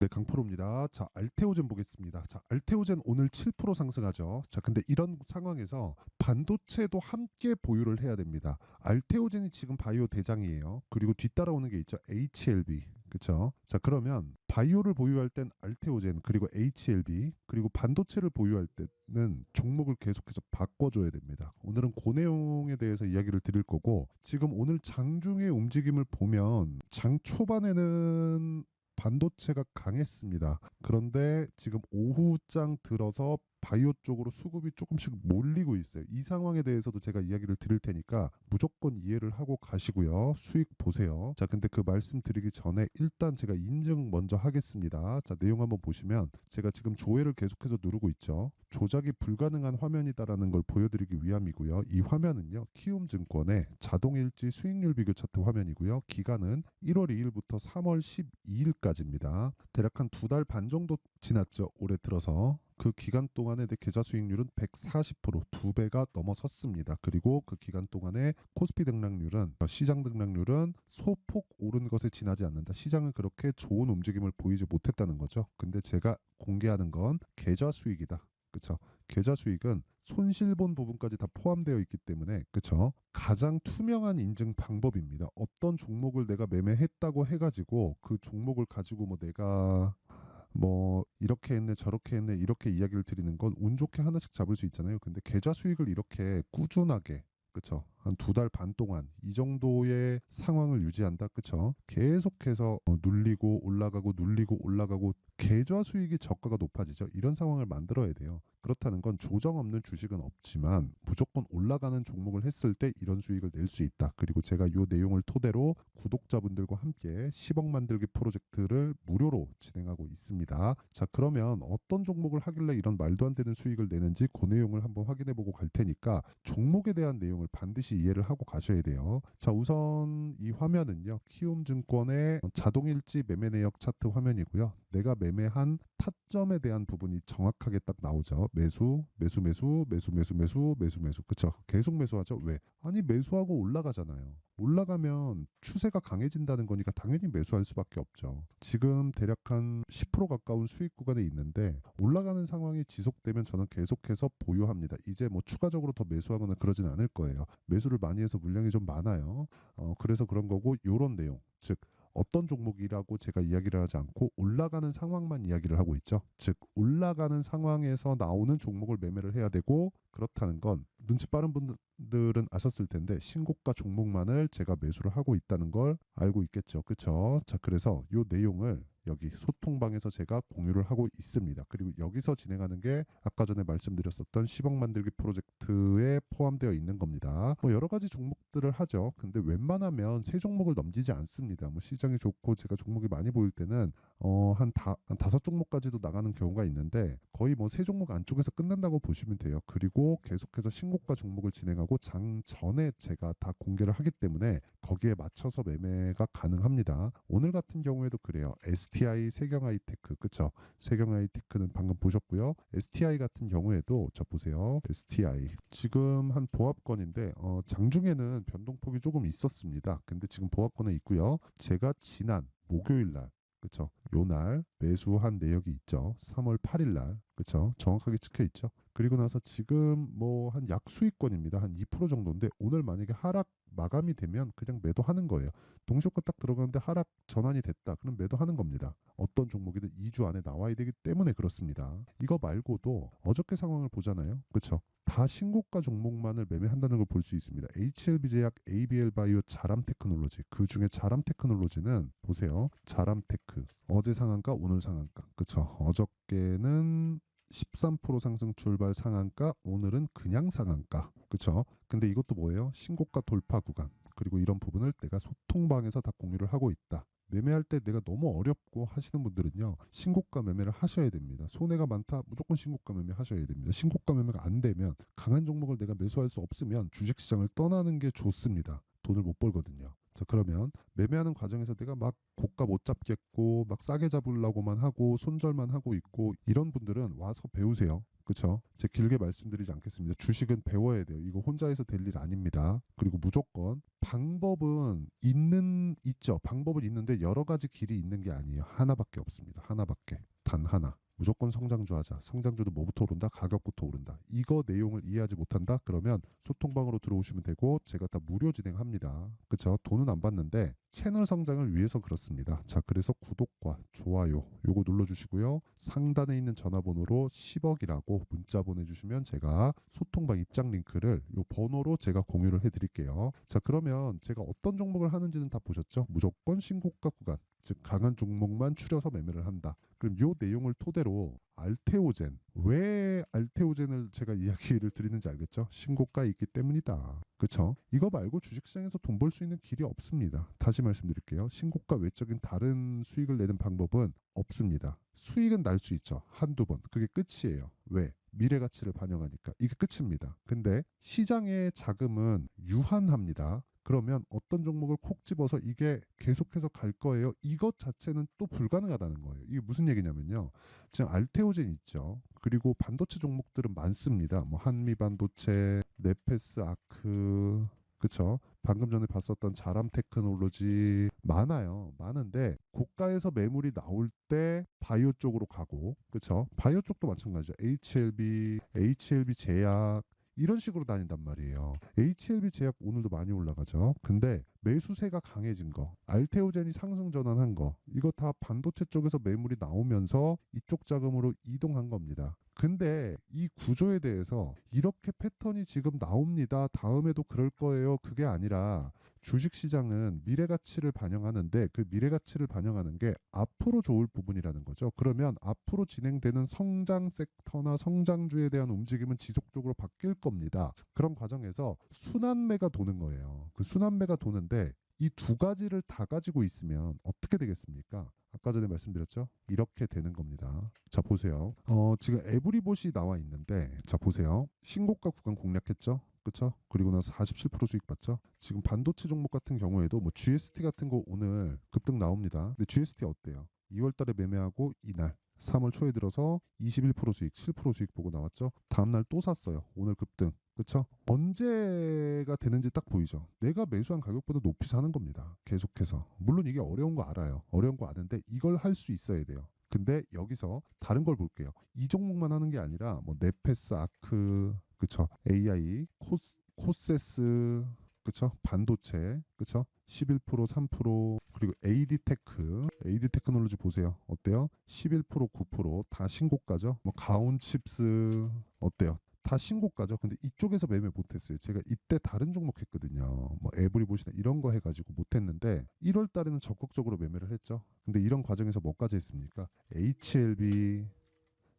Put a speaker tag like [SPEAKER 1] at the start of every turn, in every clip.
[SPEAKER 1] 네, 강프로입니다. 자, 알테오젠 보겠습니다. 자, 알테오젠 오늘 7% 상승하죠. 자, 근데 이런 상황에서 반도체도 함께 보유를 해야 됩니다. 알테오젠이 지금 바이오 대장이에요. 그리고 뒤따라오는 게 있죠. HLB. 그쵸? 자, 그러면 바이오를 보유할 땐 알테오젠, 그리고 HLB, 그리고 반도체를 보유할 때는 종목을 계속해서 바꿔줘야 됩니다. 오늘은 그 내용에 대해서 이야기를 드릴 거고, 지금 오늘 장중의 움직임을 보면 장 초반에는 반도체가 강했습니다. 그런데 지금 오후장 들어서 바이오 쪽으로 수급이 조금씩 몰리고 있어요. 이 상황에 대해서도 제가 이야기를 드릴 테니까 무조건 이해를 하고 가시고요. 수익 보세요. 자, 근데 그 말씀 드리기 전에 일단 제가 인증 먼저 하겠습니다. 자, 내용 한번 보시면 제가 지금 조회를 계속해서 누르고 있죠. 조작이 불가능한 화면이다라는 걸 보여드리기 위함이고요. 이 화면은요, 키움증권의 자동일지 수익률 비교 차트 화면이고요. 기간은 1월 2일부터 3월 12일까지입니다. 대략 한 두 달 반 정도 지났죠. 올해 들어서. 그 기간 동안의 내 계좌 수익률은 140%, 두 배가 넘어섰습니다. 그리고 그 기간 동안의 코스피 등락률은, 시장 등락률은 소폭 오른 것에 지나지 않는다. 시장은 그렇게 좋은 움직임을 보이지 못했다는 거죠. 근데 제가 공개하는 건 계좌 수익이다. 그쵸? 계좌 수익은 손실본 부분까지 다 포함되어 있기 때문에, 그쵸? 가장 투명한 인증 방법입니다. 어떤 종목을 내가 매매했다고 해가지고 그 종목을 가지고 뭐 내가 뭐 이렇게 했네 저렇게 했네 이렇게 이야기를 드리는 건 운 좋게 하나씩 잡을 수 있잖아요. 근데 계좌 수익을 이렇게 꾸준하게, 그쵸, 한 두 달 반 동안 이 정도의 상황을 유지한다, 그쵸, 계속해서 눌리고 올라가고 눌리고 올라가고 계좌 수익이 저가가 높아지죠. 이런 상황을 만들어야 돼요. 그렇다는 건 조정 없는 주식은 없지만 무조건 올라가는 종목을 했을 때 이런 수익을 낼 수 있다. 그리고 제가 이 내용을 토대로 구독자분들과 함께 10억 만들기 프로젝트를 무료로 진행하고 있습니다. 자, 그러면 어떤 종목을 하길래 이런 말도 안 되는 수익을 내는지 그 내용을 한번 확인해 보고 갈 테니까 종목에 대한 내용을 반드시 이해를 하고 가셔야 돼요. 자, 우선 이 화면은요, 키움증권의 자동일지 매매 내역 차트 화면이고요. 내가 매매한 타점에 대한 부분이 정확하게 딱 나오죠. 매수, 매수, 매수, 매수, 매수, 매수, 매수, 매수. 그쵸? 계속 매수하죠. 왜? 아니, 매수하고 올라가잖아요. 올라가면 추세가 강해진다는 거니까 당연히 매수할 수밖에 없죠. 지금 대략 한 10% 가까운 수익 구간에 있는데 올라가는 상황이 지속되면 저는 계속해서 보유합니다. 이제 뭐 추가적으로 더 매수하거나 그러진 않을 거예요. 매수를 많이 해서 물량이 좀 많아요. 그래서 그런 거고, 요런 내용, 즉 어떤 종목이라고 제가 이야기를 하지 않고 올라가는 상황만 이야기를 하고 있죠. 즉 올라가는 상황에서 나오는 종목을 매매를 해야 되고, 그렇다는 건 눈치 빠른 분들은 아셨을 텐데 신고가 종목만을 제가 매수를 하고 있다는 걸 알고 있겠죠. 그렇죠? 자, 그래서 이 내용을 여기 소통방에서 제가 공유를 하고 있습니다. 그리고 여기서 진행하는 게 아까 전에 말씀드렸었던 10억 만들기 프로젝트에 포함되어 있는 겁니다. 뭐 여러 가지 종목들을 하죠. 근데 웬만하면 세 종목을 넘기지 않습니다. 뭐 시장이 좋고 제가 종목이 많이 보일 때는 한 다섯 종목까지도 나가는 경우가 있는데 거의 뭐 세 종목 안쪽에서 끝난다고 보시면 돼요. 그리고 계속해서 신고가 종목을 진행하고 장 전에 제가 다 공개를 하기 때문에 거기에 맞춰서 매매가 가능합니다. 오늘 같은 경우에도 그래요. STI 세경하이테크, 그쵸? 세경하이테크는 방금 보셨고요. STI 같은 경우에도 저 보세요. STI 지금 한 보합권인데 장중에는 변동폭이 조금 있었습니다. 근데 지금 보합권에 있고요. 제가 지난 목요일 날, 그쵸, 요날 매수한 내역이 있죠. 3월 8일 날, 그쵸, 정확하게 찍혀 있죠. 그리고 나서 지금 뭐 한 약수익권입니다. 한 2% 정도인데 오늘 만약에 하락 마감이 되면 그냥 매도하는 거예요. 동시효과 딱 들어가는데 하락 전환이 됐다. 그럼 매도하는 겁니다. 어떤 종목이든 2주 안에 나와야 되기 때문에 그렇습니다. 이거 말고도 어저께 상황을 보잖아요. 그쵸? 다 신고가 종목만을 매매한다는 걸 볼 수 있습니다. HLB제약, ABL바이오, 자람테크놀로지. 그 중에 자람테크놀로지는 보세요. 자람테크. 어제 상한가, 오늘 상한가. 그쵸? 어저께는 13% 상승 출발 상한가, 오늘은 그냥 상한가. 그쵸? 근데 이것도 뭐예요? 신고가 돌파 구간. 그리고 이런 부분을 내가 소통방에서 다 공유를 하고 있다. 매매할 때 내가 너무 어렵고 하시는 분들은요, 신고가 매매를 하셔야 됩니다. 손해가 많다, 무조건 신고가 매매 하셔야 됩니다. 신고가 매매가 안 되면, 강한 종목을 내가 매수할 수 없으면 주식시장을 떠나는 게 좋습니다. 돈을 못 벌거든요. 자, 그러면 매매하는 과정에서 내가 막 고가 못 잡겠고 막 싸게 잡으려고만 하고 손절만 하고 있고 이런 분들은 와서 배우세요. 그쵸? 제가 길게 말씀드리지 않겠습니다. 주식은 배워야 돼요. 이거 혼자 해서 될 일 아닙니다. 그리고 무조건 방법은 있죠. 방법은 있는데 여러 가지 길이 있는 게 아니에요. 하나밖에 없습니다. 하나밖에. 단 하나. 무조건 성장주 하자. 성장주도 뭐부터 오른다? 가격부터 오른다. 이거 내용을 이해하지 못한다? 그러면 소통방으로 들어오시면 되고 제가 다 무료 진행합니다. 그쵸? 돈은 안 받는데 채널 성장을 위해서 그렇습니다. 자, 그래서 구독과 좋아요 요거 눌러주시고요. 상단에 있는 전화번호로 10억이라고 문자 보내주시면 제가 소통방 입장 링크를 요 번호로 제가 공유를 해드릴게요. 자, 그러면 제가 어떤 종목을 하는지는 다 보셨죠? 무조건 신고가 구간, 즉 강한 종목만 추려서 매매를 한다. 그럼 요 내용을 토대로 알테오젠, 왜 알테오젠을 제가 이야기를 드리는지 알겠죠? 신고가에 있기 때문이다. 그쵸? 이거 말고 주식시장에서 돈 벌 수 있는 길이 없습니다. 다시 말씀드릴게요. 신고가 외적인 다른 수익을 내는 방법은 없습니다. 수익은 날 수 있죠. 한두 번. 그게 끝이에요. 왜? 미래 가치를 반영하니까. 이게 끝입니다. 근데 시장의 자금은 유한합니다. 그러면 어떤 종목을 콕 집어서 이게 계속해서 갈 거예요. 이것 자체는 또 불가능하다는 거예요. 이게 무슨 얘기냐면요. 지금 알테오젠 있죠. 그리고 반도체 종목들은 많습니다. 뭐 한미 반도체, 네페스 아크, 그쵸? 방금 전에 봤었던 자람 테크놀로지 많아요. 많은데 고가에서 매물이 나올 때 바이오 쪽으로 가고, 그쵸? 바이오 쪽도 마찬가지죠. HLB 제약 이런 식으로 다닌단 말이에요. HLB 제약 오늘도 많이 올라가죠. 근데 매수세가 강해진 거, 알테오젠이 상승 전환한 거, 이거 다 반도체 쪽에서 매물이 나오면서 이쪽 자금으로 이동한 겁니다. 근데 이 구조에 대해서 이렇게 패턴이 지금 나옵니다. 다음에도 그럴 거예요. 그게 아니라 주식시장은 미래 가치를 반영하는데 그 미래 가치를 반영하는 게 앞으로 좋을 부분이라는 거죠. 그러면 앞으로 진행되는 성장 섹터나 성장주에 대한 움직임은 지속적으로 바뀔 겁니다. 그런 과정에서 순환매가 도는 거예요. 그 순환매가 도는데 이 두 가지를 다 가지고 있으면 어떻게 되겠습니까? 아까 전에 말씀드렸죠? 이렇게 되는 겁니다. 자, 보세요. 지금 에브리봇이 나와 있는데, 자, 보세요. 신고가 구간 공략했죠? 그쵸? 그리고 나서 47% 수익 봤죠? 지금 반도체 종목 같은 경우에도 뭐 GST 같은 거 오늘 급등 나옵니다. 근데 GST 어때요? 2월 달에 매매하고 이날 3월 초에 들어서 21% 수익, 7% 수익 보고 나왔죠? 다음날 또 샀어요. 오늘 급등. 그쵸? 언제가 되는지 딱 보이죠? 내가 매수한 가격보다 높이 사는 겁니다. 계속해서. 물론 이게 어려운 거 알아요. 어려운 거 아는데 이걸 할 수 있어야 돼요. 근데 여기서 다른 걸 볼게요. 이 종목만 하는 게 아니라 뭐 네페스 아크, 그쵸? AI, 코세스, 그쵸? 반도체, 그쵸? 11% 3% 그리고 AD 테크놀로지 보세요. 어때요? 11% 9%다 신고가죠. 뭐 가온칩스 어때요? 다 신고가죠. 근데 이쪽에서 매매 못했어요. 제가 이때 다른 종목 했거든요. 뭐 에브리봇이나 이런 거 해가지고 못했는데 1월 달에는 적극적으로 매매를 했죠. 근데 이런 과정에서 뭐까지 했습니까? HLB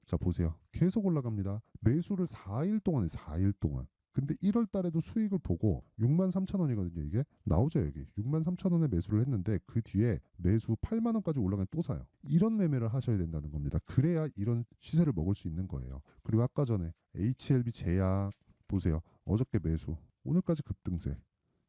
[SPEAKER 1] 자, 보세요. 계속 올라갑니다. 매수를 4일 동안에 4일 동안. 근데 1월 달에도 수익을 보고 6만 3천 원이거든요. 이게 나오죠. 여기 6만 3천 원에 매수를 했는데 그 뒤에 매수 8만 원까지 올라가면 또 사요. 이런 매매를 하셔야 된다는 겁니다. 그래야 이런 시세를 먹을 수 있는 거예요. 그리고 아까 전에 HLB 제약 보세요. 어저께 매수 오늘까지 급등세.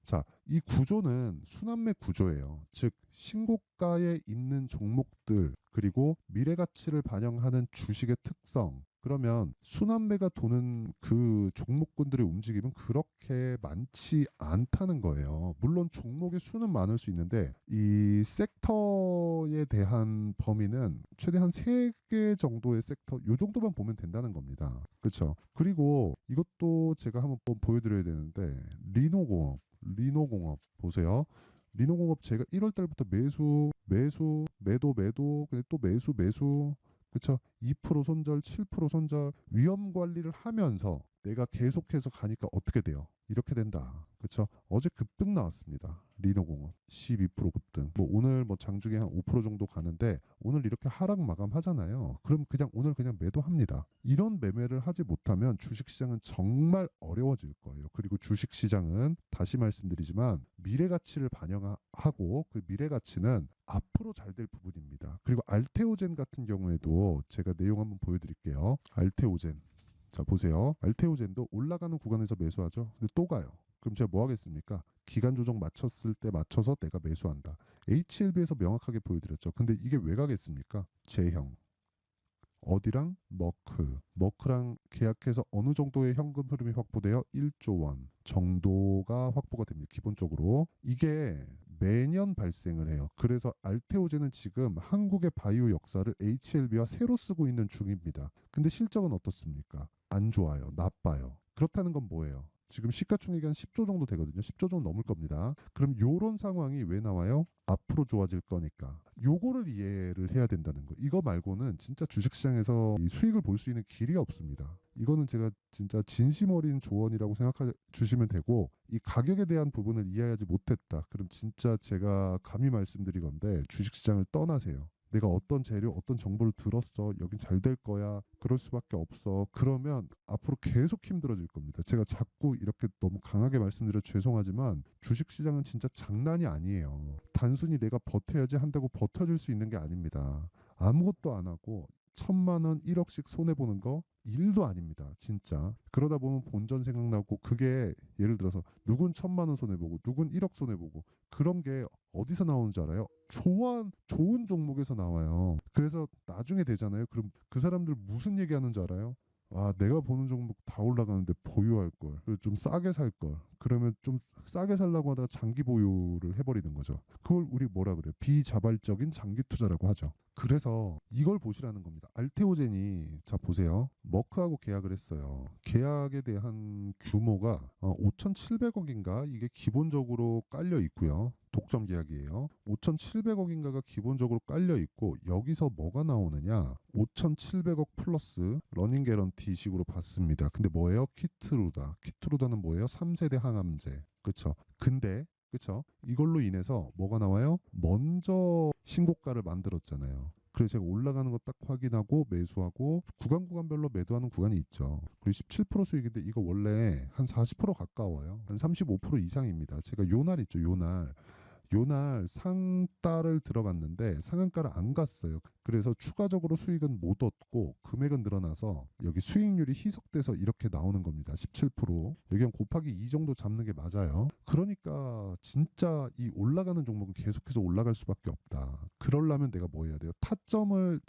[SPEAKER 1] 자, 이 구조는 순환매 구조예요. 즉 신고가에 있는 종목들 그리고 미래 가치를 반영하는 주식의 특성. 그러면 순환매가 도는 그 종목군들의 움직임은 그렇게 많지 않다는 거예요. 물론 종목의 수는 많을 수 있는데 이 섹터에 대한 범위는 최대한 3개 정도의 섹터 요 정도만 보면 된다는 겁니다. 그렇죠? 그리고 이것도 제가 한번 보여드려야 되는데 리노공업 보세요. 리노공업 제가 1월 달부터 매도 근데 또 매수 그쵸? 2% 손절 7% 손절 위험 관리를 하면서 내가 계속해서 가니까 어떻게 돼요? 이렇게 된다. 그쵸? 어제 급등 나왔습니다. 리노공업 12% 급등. 뭐 오늘 뭐 장중에 한 5% 정도 가는데 오늘 이렇게 하락 마감하잖아요. 그럼 그냥 오늘 그냥 매도합니다. 이런 매매를 하지 못하면 주식시장은 정말 어려워질 거예요. 그리고 주식시장은 다시 말씀드리지만 미래 가치를 반영하고 그 미래 가치는 앞으로 잘 될 부분입니다. 그리고 알테오젠 같은 경우에도 제가 내용 한번 보여드릴게요. 알테오젠. 자, 보세요. 알테오젠도 올라가는 구간에서 매수하죠. 근데 또 가요. 그럼 제가 뭐 하겠습니까? 기간 조정 맞췄을 때 맞춰서 내가 매수한다. HLB에서 명확하게 보여드렸죠. 근데 이게 왜 가겠습니까? J형. 어디랑? 머크랑 계약해서 어느 정도의 현금 흐름이 확보되어 1조 원 정도가 확보가 됩니다. 기본적으로 이게 매년 발생을 해요. 그래서 알테오젠은 지금 한국의 바이오 역사를 HLB와 새로 쓰고 있는 중입니다. 근데 실적은 어떻습니까? 안 좋아요. 나빠요. 그렇다는 건 뭐예요? 지금 시가총액이 한 10조 정도 되거든요. 10조 정도 넘을 겁니다. 그럼 요런 상황이 왜 나와요? 앞으로 좋아질 거니까. 요거를 이해를 해야 된다는 거. 이거 말고는 진짜 주식시장에서 이 수익을 볼 수 있는 길이 없습니다. 이거는 제가 진짜 진심 어린 조언이라고 생각해 주시면 되고, 이 가격에 대한 부분을 이해하지 못했다. 그럼 진짜 제가 감히 말씀드리건데 주식시장을 떠나세요. 내가 어떤 재료, 어떤 정보를 들었어. 여긴 잘 될 거야. 그럴 수밖에 없어. 그러면 앞으로 계속 힘들어질 겁니다. 제가 자꾸 이렇게 너무 강하게 말씀드려 죄송하지만 주식시장은 진짜 장난이 아니에요. 단순히 내가 버텨야지 한다고 버텨줄 수 있는 게 아닙니다. 아무것도 안 하고 1,000만 원, 1억씩 손해보는 거 일도 아닙니다. 진짜. 그러다 보면 본전 생각나고 그게 예를 들어서 누군 1,000만 원 손해보고 누군 1억 손해보고 그런 게 어디서 나오는 줄 알아요? 좋은 종목에서 나와요. 그래서 나중에 되잖아요. 그럼 그 사람들 무슨 얘기하는 줄 알아요? 아, 내가 보는 종목 다 올라가는데 보유할 걸. 그리고 좀 싸게 살 걸. 그러면 좀 싸게 살라고 하다가 장기 보유를 해버리는 거죠. 그걸 우리 뭐라 그래요? 비자발적인 장기 투자라고 하죠. 그래서 이걸 보시라는 겁니다. 알테오젠이 자 보세요. 머크하고 계약을 했어요. 계약에 대한 규모가 5,700억인가 이게 기본적으로 깔려 있고요. 독점 계약이에요. 5,700억인가가 기본적으로 깔려 있고 여기서 뭐가 나오느냐? 5,700억 플러스 러닝 개런티식으로 받습니다. 근데 뭐예요? 키트루다. 키트루다는 뭐예요? 3세대 항암제. 그렇죠? 근데 그렇죠? 이걸로 인해서 뭐가 나와요? 먼저 신고가를 만들었잖아요. 그래서 제가 올라가는 거 딱 확인하고 매수하고 구간별로 매도하는 구간이 있죠. 그리고 17% 수익인데 이거 원래 한 40% 가까워요. 한 35% 이상입니다. 제가 요날 있죠. 요날 상따를 들어갔는데 상한가를 안 갔어요. 그래서 추가적으로 수익은 못 얻고 금액은 늘어나서 여기 수익률이 희석돼서 이렇게 나오는 겁니다. 17%. 여기 한 곱하기 2 정도 잡는 게 맞아요. 그러니까 진짜 이 올라가는 종목은 계속해서 올라갈 수밖에 없다. 그러려면 내가 뭐 해야 돼요? 타점을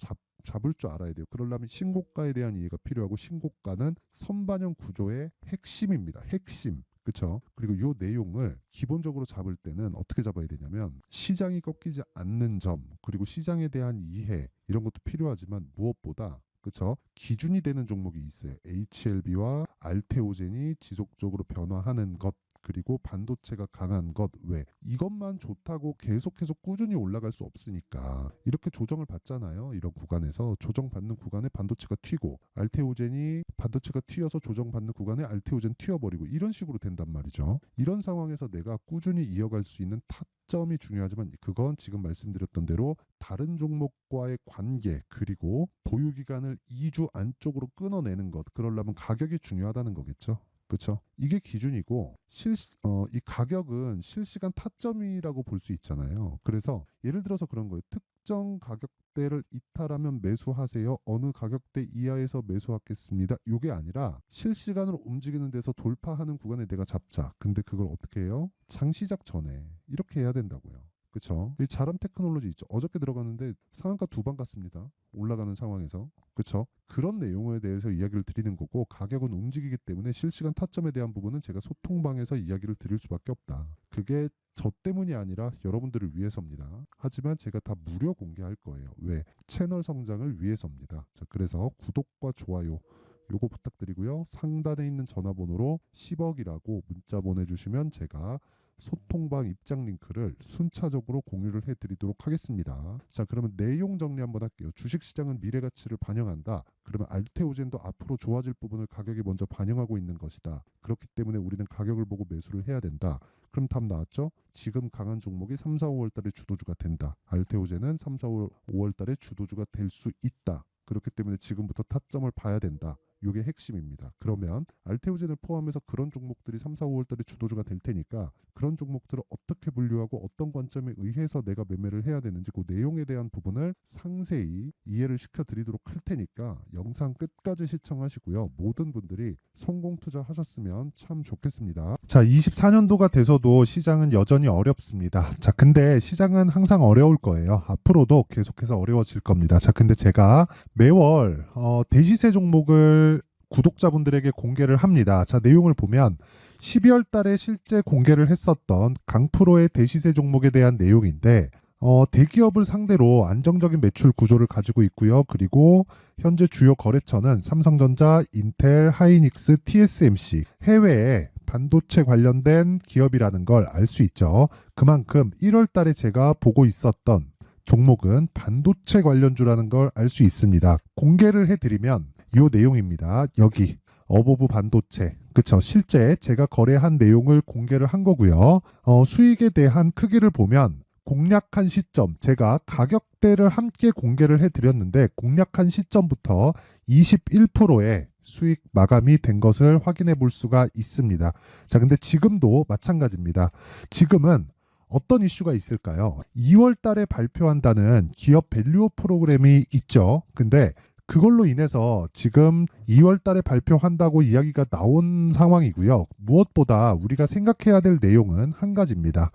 [SPEAKER 1] 잡을 줄 알아야 돼요. 그러려면 신고가에 대한 이해가 필요하고 신고가는 선반영 구조의 핵심입니다. 핵심. 그렇죠? 그리고 요 내용을 기본적으로 잡을 때는 어떻게 잡아야 되냐면 시장이 꺾이지 않는 점 그리고 시장에 대한 이해 이런 것도 필요하지만 무엇보다 그렇죠? 기준이 되는 종목이 있어요. HLB와 알테오젠이 지속적으로 변화하는 것 그리고 반도체가 강한 것 왜 이것만 좋다고 계속해서 꾸준히 올라갈 수 없으니까 이렇게 조정을 받잖아요. 이런 구간에서 조정받는 구간에 반도체가 튀고 알테오젠이 반도체가 튀어서 조정받는 구간에 알테오젠 튀어버리고 이런 식으로 된단 말이죠. 이런 상황에서 내가 꾸준히 이어갈 수 있는 타점이 중요하지만 그건 지금 말씀드렸던 대로 다른 종목과의 관계 그리고 보유 기간을 2주 안쪽으로 끊어내는 것 그러려면 가격이 중요하다는 거겠죠. 그렇죠? 이게 기준이고 이 가격은 실시간 타점이라고 볼 수 있잖아요. 그래서 예를 들어서 그런 거예요. 특정 가격대를 이탈하면 매수하세요. 어느 가격대 이하에서 매수하겠습니다. 이게 아니라 실시간으로 움직이는 데서 돌파하는 구간에 내가 잡자. 근데 그걸 어떻게 해요? 장시작 전에 이렇게 해야 된다고요. 그렇죠? 이 자람 테크놀로지 있죠. 어저께 들어갔는데 상한가 2번 갔습니다. 올라가는 상황에서. 그렇죠? 그런 내용에 대해서 이야기를 드리는 거고 가격은 움직이기 때문에 실시간 타점에 대한 부분은 제가 소통방에서 이야기를 드릴 수밖에 없다. 그게 저 때문이 아니라 여러분들을 위해서입니다. 하지만 제가 다 무료 공개할 거예요. 왜? 채널 성장을 위해서입니다. 자, 그래서 구독과 좋아요 요거 부탁드리고요. 상단에 있는 전화번호로 10억이라고 문자 보내주시면 제가 소통방 입장 링크를 순차적으로 공유를 해드리도록 하겠습니다. 자, 그러면 내용 정리 한번 할게요. 주식시장은 미래가치를 반영한다. 그러면 알테오젠도 앞으로 좋아질 부분을 가격이 먼저 반영하고 있는 것이다. 그렇기 때문에 우리는 가격을 보고 매수를 해야 된다. 그럼 답 나왔죠? 지금 강한 종목이 3, 4, 5월 달에 주도주가 된다. 알테오젠은 3, 4, 5월 달에 주도주가 될 수 있다. 그렇기 때문에 지금부터 타점을 봐야 된다. 이게 핵심입니다. 그러면 알테오젠을 포함해서 그런 종목들이 3, 4, 5월달에 주도주가 될 테니까 그런 종목들을 어떻게 분류하고 어떤 관점에 의해서 내가 매매를 해야 되는지 그 내용에 대한 부분을 상세히 이해를 시켜드리도록 할 테니까 영상 끝까지 시청하시고요. 모든 분들이 성공 투자하셨으면 참 좋겠습니다. 자, 24년도가 돼서도 시장은 여전히 어렵습니다. 자, 근데 시장은 항상 어려울 거예요. 앞으로도 계속해서 어려워질 겁니다. 자, 근데 제가 매월 대시세 종목을 구독자분들에게 공개를 합니다. 자, 내용을 보면 12월 달에 실제 공개를 했었던 강프로의 대시세 종목에 대한 내용인데 대기업을 상대로 안정적인 매출 구조를 가지고 있고요. 그리고 현재 주요 거래처는 삼성전자, 인텔, 하이닉스, TSMC, 해외에 반도체 관련된 기업이라는 걸 알 수 있죠. 그만큼 1월 달에 제가 보고 있었던 종목은 반도체 관련주라는 걸 알 수 있습니다. 공개를 해드리면 이 내용입니다. 여기 어보브 반도체, 그쵸? 실제 제가 거래한 내용을 공개를 한 거고요. 수익에 대한 크기를 보면 공략한 시점, 제가 가격대를 함께 공개를 해드렸는데 공략한 시점부터 21%의 수익 마감이 된 것을 확인해 볼 수가 있습니다. 자, 근데 지금도 마찬가지입니다. 지금은 어떤 이슈가 있을까요? 2월 달에 발표한다는 기업 밸류업 프로그램이 있죠. 근데 그걸로 인해서 지금 2월 달에 발표한다고 이야기가 나온 상황이고요. 무엇보다 우리가 생각해야 될 내용은 한 가지입니다.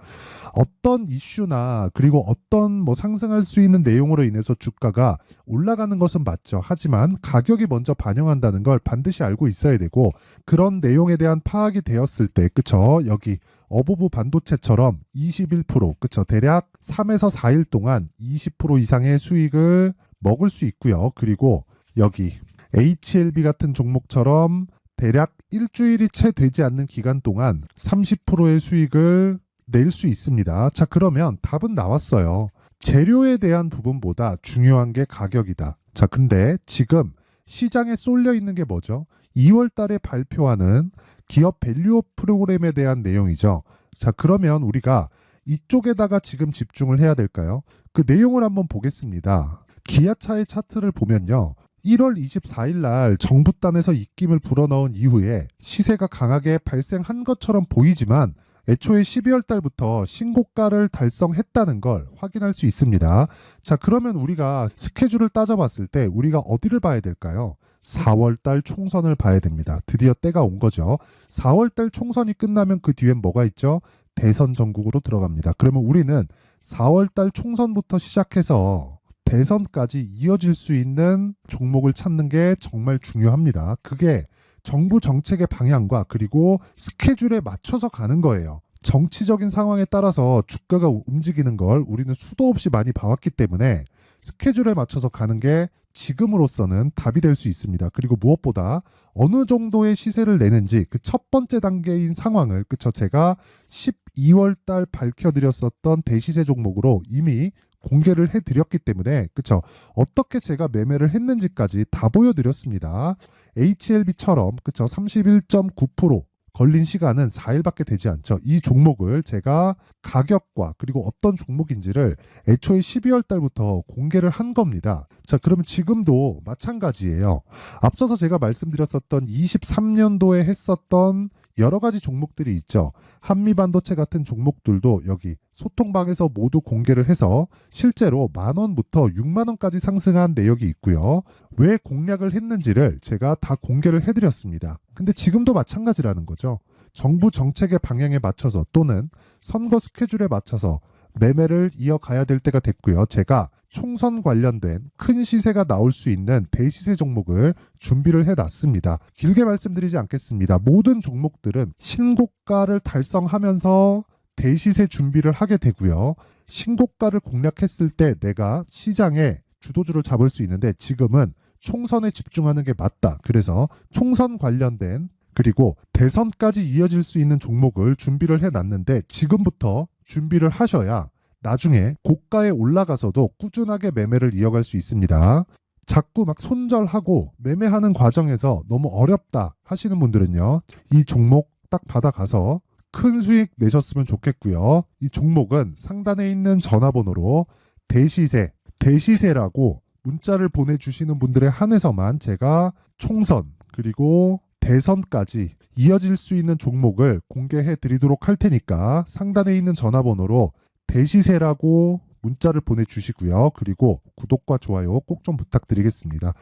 [SPEAKER 1] 어떤 이슈나 그리고 어떤 상승할 수 있는 내용으로 인해서 주가가 올라가는 것은 맞죠. 하지만 가격이 먼저 반영한다는 걸 반드시 알고 있어야 되고 그런 내용에 대한 파악이 되었을 때, 그쵸? 여기 어보브 반도체처럼 21%, 그쵸? 대략 3에서 4일 동안 20% 이상의 수익을 먹을 수 있고요. 그리고 여기 HLB 같은 종목처럼 대략 일주일이 채 되지 않는 기간 동안 30%의 수익을 낼 수 있습니다. 자, 그러면 답은 나왔어요. 재료에 대한 부분보다 중요한 게 가격이다. 자, 근데 지금 시장에 쏠려 있는 게 뭐죠? 2월 달에 발표하는 기업 밸류업 프로그램에 대한 내용이죠. 자, 그러면 우리가 이쪽에다가 지금 집중을 해야 될까요? 그 내용을 한번 보겠습니다. 기아차의 차트를 보면요. 1월 24일 날 정부단에서 입김을 불어넣은 이후에 시세가 강하게 발생한 것처럼 보이지만 애초에 12월 달부터 신고가를 달성했다는 걸 확인할 수 있습니다. 자, 그러면 우리가 스케줄을 따져봤을 때 우리가 어디를 봐야 될까요? 4월 달 총선을 봐야 됩니다. 드디어 때가 온 거죠. 4월 달 총선이 끝나면 그 뒤엔 뭐가 있죠? 대선 전국으로 들어갑니다. 그러면 우리는 4월 달 총선부터 시작해서 대선까지 이어질 수 있는 종목을 찾는 게 정말 중요합니다. 그게 정부 정책의 방향과 그리고 스케줄에 맞춰서 가는 거예요. 정치적인 상황에 따라서 주가가 움직이는 걸 우리는 수도 없이 많이 봐왔기 때문에 스케줄에 맞춰서 가는 게 지금으로서는 답이 될 수 있습니다. 그리고 무엇보다 어느 정도의 시세를 내는지 그 첫 번째 단계인 상황을, 그쵸? 제가 12월 달 밝혀드렸었던 대시세 종목으로 이미 공개를 해드렸기 때문에, 그쵸? 어떻게 제가 매매를 했는지까지 다 보여드렸습니다. HLB처럼, 그쵸? 31.9% 걸린 시간은 4일밖에 되지 않죠. 이 종목을 제가 가격과 그리고 어떤 종목인지를 애초에 12월 달부터 공개를 한 겁니다. 자, 그러면 지금도 마찬가지예요. 앞서서 제가 말씀드렸었던 23년도에 했었던 여러 가지 종목들이 있죠. 한미반도체 같은 종목들도 여기 소통방에서 모두 공개를 해서 실제로 10,000원부터 60,000원까지 상승한 내역이 있고요. 왜 공략을 했는지를 제가 다 공개를 해드렸습니다. 근데 지금도 마찬가지라는 거죠. 정부 정책의 방향에 맞춰서 또는 선거 스케줄에 맞춰서 매매를 이어가야 될 때가 됐고요. 제가 총선 관련된 큰 시세가 나올 수 있는 대시세 종목을 준비를 해놨습니다. 길게 말씀드리지 않겠습니다. 모든 종목들은 신고가를 달성하면서 대시세 준비를 하게 되고요. 신고가를 공략했을 때 내가 시장에 주도주를 잡을 수 있는데 지금은 총선에 집중하는 게 맞다. 그래서 총선 관련된 그리고 대선까지 이어질 수 있는 종목을 준비를 해놨는데 지금부터 준비를 하셔야 나중에 고가에 올라가서도 꾸준하게 매매를 이어갈 수 있습니다. 자꾸 막 손절하고 매매하는 과정에서 너무 어렵다 하시는 분들은요. 이 종목 딱 받아가서 큰 수익 내셨으면 좋겠고요. 이 종목은 상단에 있는 전화번호로 대시세라고 문자를 보내주시는 분들에 한해서만 제가 총선 그리고 대선까지 이어질 수 있는 종목을 공개해 드리도록 할 테니까 상단에 있는 전화번호로 대시세라고 문자를 보내주시고요. 그리고 구독과 좋아요 꼭 좀 부탁드리겠습니다.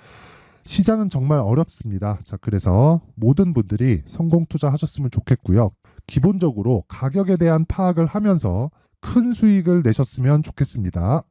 [SPEAKER 1] 시장은 정말 어렵습니다. 자, 그래서 모든 분들이 성공 투자하셨으면 좋겠고요. 기본적으로 가격에 대한 파악을 하면서 큰 수익을 내셨으면 좋겠습니다.